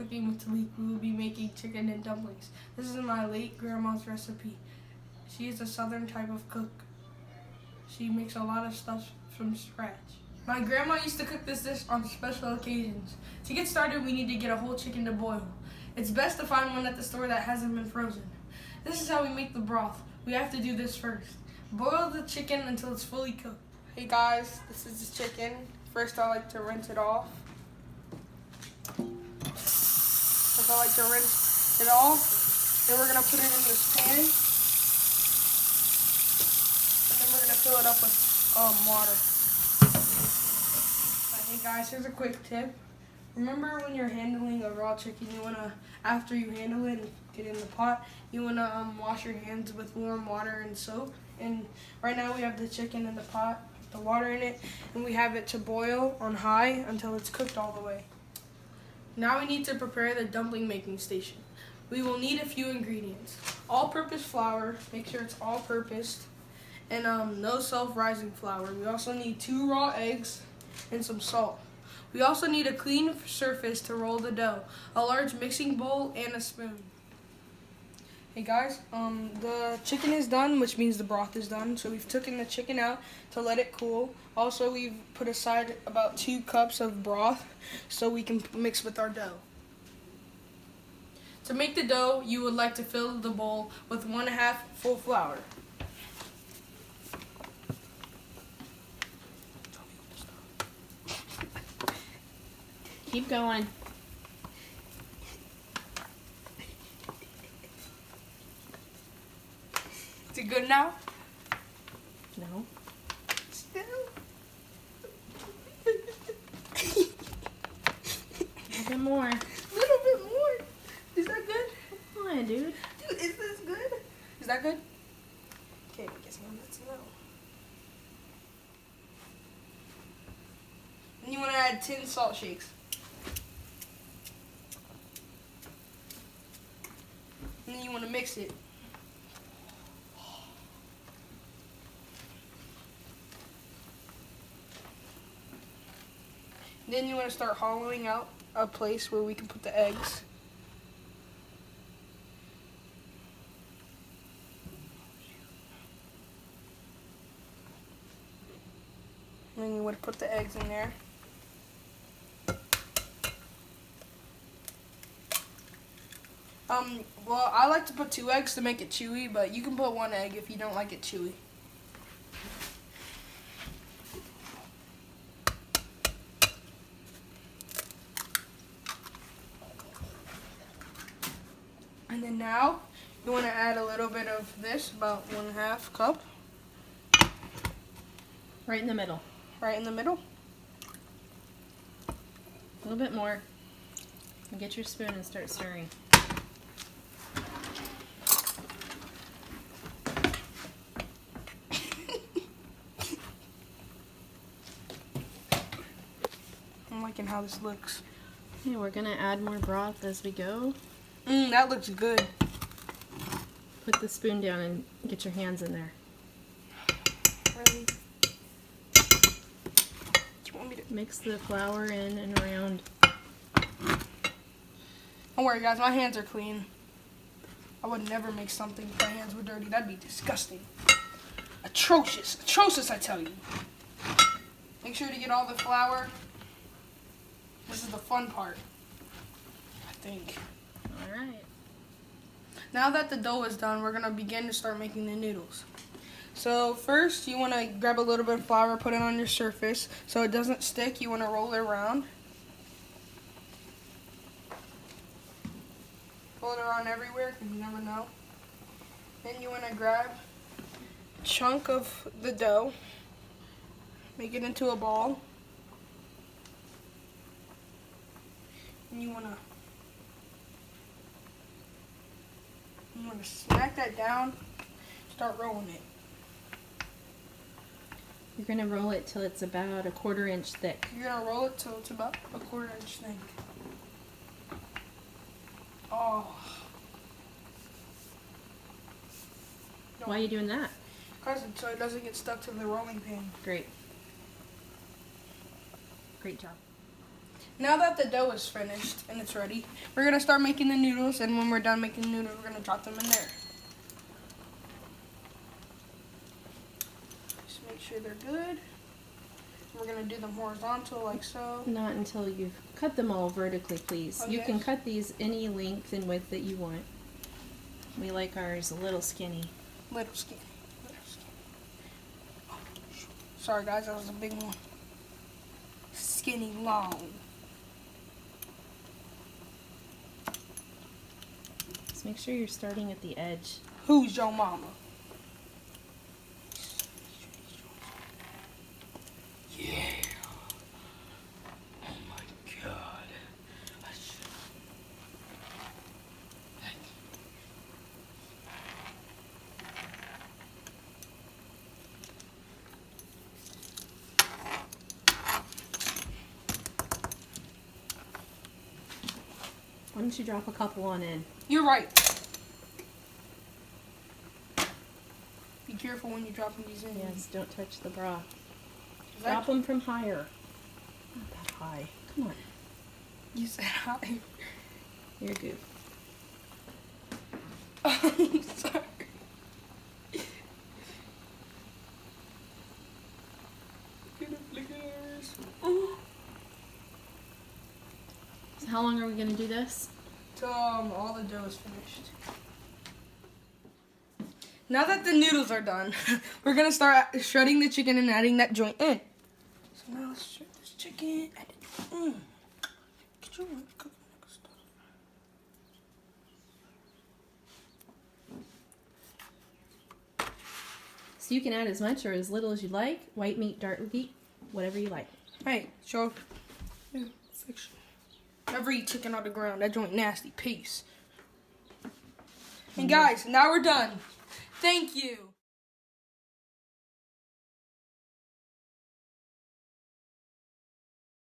Cooking with Taliq. We will be making chicken and dumplings. This is my late grandma's recipe. She is a southern type of cook. She makes a lot of stuff from scratch. My grandma used to cook this dish on special occasions. To get started, we need to get a whole chicken to boil. It's best to find one at the store that hasn't been frozen. This is how we make the broth. We have to do this first. Boil the chicken until it's fully cooked. Hey guys, this is the chicken. First I like to rinse it off. First I like to rinse it off. Then we're gonna put it in this pan. And then we're gonna fill it up with water. Hey guys, here's a quick tip. Remember when you're handling a raw chicken, you wanna, after you handle it and get in the pot, you wanna wash your hands with warm water and soap. And right now we have the chicken in the pot, the water in it, and we have it to boil on high until it's cooked all the way. Now we need to prepare the dumpling making station. We will need a few ingredients. All-purpose flour, make sure it's all-purpose, and no self-rising flour. We also need 2 raw eggs and some salt. We also need a clean surface to roll the dough, a large mixing bowl, and a spoon. Hey guys, the chicken is done, which means the broth is done. So we've taken the chicken out to let it cool. Also, we've put aside about 2 cups of broth so we can mix with our dough. To make the dough, you would like to fill the bowl with 1/2 full flour. Keep going. Is it good now? No. Still? A little bit more. A little bit more. Is that good? Come on, dude. Dude, is this good? Is that good? Okay, I guess let's know. And you want to add 10 salt shakes. And then you want to mix it. Then you want to start hollowing out a place where we can put the eggs. And then you want to put the eggs in there. Well, I like to put 2 eggs to make it chewy, but you can put 1 egg if you don't like it chewy. And then now, you want to add a little bit of this, about 1/2 cup. Right in the middle. Right in the middle. A little bit more. And get your spoon and start stirring. I'm liking how this looks. Okay, we're gonna add more broth as we go. That looks good. Put the spoon down and get your hands in there. Really? Do you want me to? Mix the flour in and around. Don't worry, guys. My hands are clean. I would never make something if my hands were dirty. That'd be disgusting. Atrocious. Atrocious, I tell you. Make sure to get all the flour. This is the fun part, I think. All right. Now that the dough is done, we're going to begin to start making the noodles. So first, you want to grab a little bit of flour, put it on your surface so it doesn't stick. You want to roll it around. Roll it around everywhere because you never know. Then you want to grab a chunk of the dough, make it into a ball. And you want to smack that down, start rolling it. You're gonna roll it till it's about 1/4 inch thick. You're gonna roll it till it's about 1/4 inch thick. Oh. Why are you doing that? Because so it doesn't get stuck to the rolling pin. Great. Great job. Now that the dough is finished and it's ready, we're gonna start making the noodles, and when we're done making the noodles, we're gonna drop them in there. Just make sure they're good. We're gonna do them horizontal like so. Not until you've cut them all vertically, please. Okay. You can cut these any length and width that you want. We like ours a little skinny. Little skinny. Little skinny. Oh, sorry guys, that was a big one. Skinny long. Just make sure you're starting at the edge. Who's your mama? Yeah. Oh my God. Why don't you drop a couple on in? You're right. Be careful when you're dropping these in. Yes, don't touch the broth. Is that- Drop them from higher. Not that high. Come on. You said high. You're good. I'm sorry. So how long are we going to do this? Till all the dough is finished. Now that the noodles are done, we're gonna start shredding the chicken and adding that joint in. So now let's shred this chicken. Add it in. Get your cooking stuff. So you can add as much or as little as you like. White meat, dark meat, whatever you like. Hey, show. Yeah, section. Never eat chicken on the ground. That joint nasty. Peace. And guys, now we're done. Thank you.